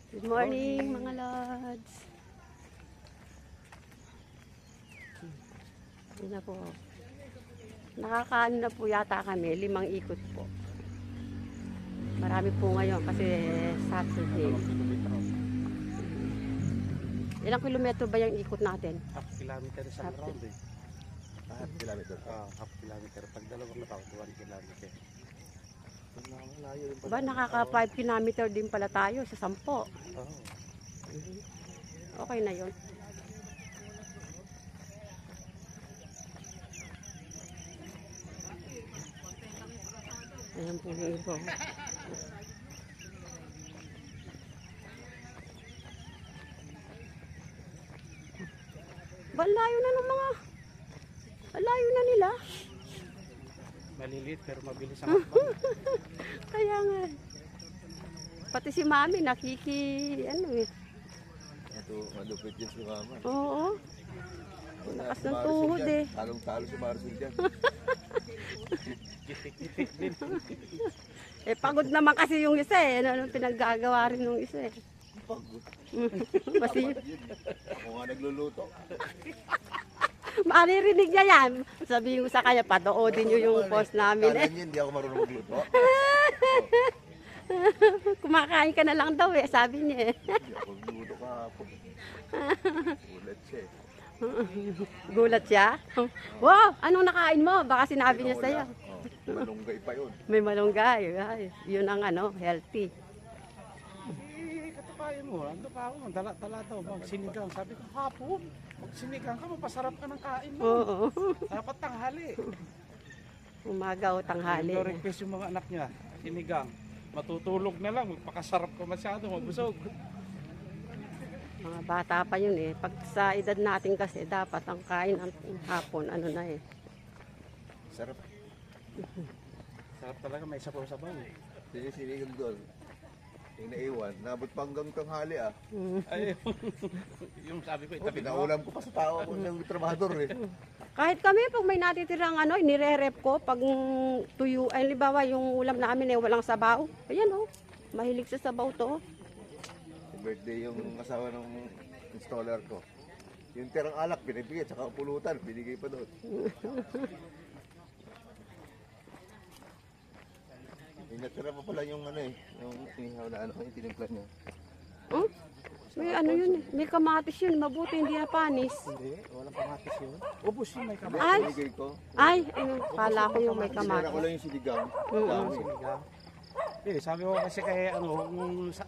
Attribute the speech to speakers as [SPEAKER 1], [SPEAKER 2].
[SPEAKER 1] Good morning, mga lods. Yun na po. Nakakaano na po yata kami, 5 ikot po. Marami po ngayon kasi Saturday. Ilang kilometro ba yung ikot natin?
[SPEAKER 2] Half kilometer sa
[SPEAKER 1] Half
[SPEAKER 2] round eh.
[SPEAKER 3] Half kilometer.
[SPEAKER 2] Half kilometer. Pag dalawang na 1 kilometer.
[SPEAKER 1] Ba, nakaka 5 kilometer din pala tayo sa 10.
[SPEAKER 2] Oo.
[SPEAKER 1] Okay na yun. Ayan po yung iba. Ba, layo na ng mga... Layo na nila.
[SPEAKER 2] Maliliit pero mabilis ang hakbang.
[SPEAKER 1] Kaya nga. Pati si Mami ano eh.
[SPEAKER 3] Ito, malupit yun si Mama.
[SPEAKER 1] Oo. Lakas ng tuhod eh.
[SPEAKER 3] Talong-talo si Marcel dyan.
[SPEAKER 2] Kitik-kitik din.
[SPEAKER 1] Eh pagod naman kasi yung isa eh. Ano pinaggagawa rin yung isa eh.
[SPEAKER 3] Pagod.
[SPEAKER 1] Kasi
[SPEAKER 3] Ako nga nagluluto.
[SPEAKER 1] maririnig niya yan. Sabihin ko sa kanya, patoodin niyo yung post namin eh.
[SPEAKER 3] Kala niya, hindi ako marunong magluto.
[SPEAKER 1] Kumakain ka na lang daw eh, sabi niya eh.
[SPEAKER 3] Hindi ako magluto kahapon. Ulat siya eh.
[SPEAKER 1] Gulat siya. Wow, anong nakain mo? Baka sinabi niya sa'yo.
[SPEAKER 3] Oh, malunggay pa yun.
[SPEAKER 1] May malunggay. Ay, yun ang healthy.
[SPEAKER 2] Katukayan mo. Ando pa ako. Dala daw. Magsinigang. Sabi ko hapon. Magsinigang ka. Mapasarap ka ng kain mo.
[SPEAKER 1] Oo.
[SPEAKER 2] Dapat tanghali.
[SPEAKER 1] Umaga o tanghali.
[SPEAKER 2] Yung request yung mga anak niya. Sinigang. Matutulog na lang. Magpakasarap ka masyado. Mabusog.
[SPEAKER 1] Mga bata pa yun eh. Pag sa edad natin kasi, dapat ang kain ng hapon, ano na eh.
[SPEAKER 3] Sarap.
[SPEAKER 2] Sarap talaga. May sabaw-sabaw.
[SPEAKER 3] Sinisinigang doon. Yung naiwan, nabot pa hanggang tanghali ah.
[SPEAKER 2] Ay, yung sabi ko,
[SPEAKER 3] Oh,
[SPEAKER 2] itabi mo.
[SPEAKER 3] pinaulam ko pa sa tao ako ng trabahador eh.
[SPEAKER 1] Kahit kami, pag may natitirang nire-rep ko, pag tuyo, ay libawa yung ulam namin eh, walang sabaw. Ayan oh, mahilig sa sabaw to.
[SPEAKER 3] Birthday yung asawa ng installer ko. Yung tirang alak, binibigay, tsaka pulutan, binigay pa doon. Natira pa pala yung yung inihaw na yung tinimpla niya.
[SPEAKER 1] Oh, may ano yun eh, may kamatis yun, mabuti hindi na panis.
[SPEAKER 2] Hindi, walang kamatis yun. Ubus yun, may kamatis.
[SPEAKER 1] Ay,
[SPEAKER 3] Binigay ko.
[SPEAKER 1] kala ko yung may
[SPEAKER 3] Sinara
[SPEAKER 1] kamatis.
[SPEAKER 3] ko lang yung sinigang.
[SPEAKER 1] Mm.
[SPEAKER 3] Dami.
[SPEAKER 2] Sinigang. Eh, sabi ko kasi kay nung sa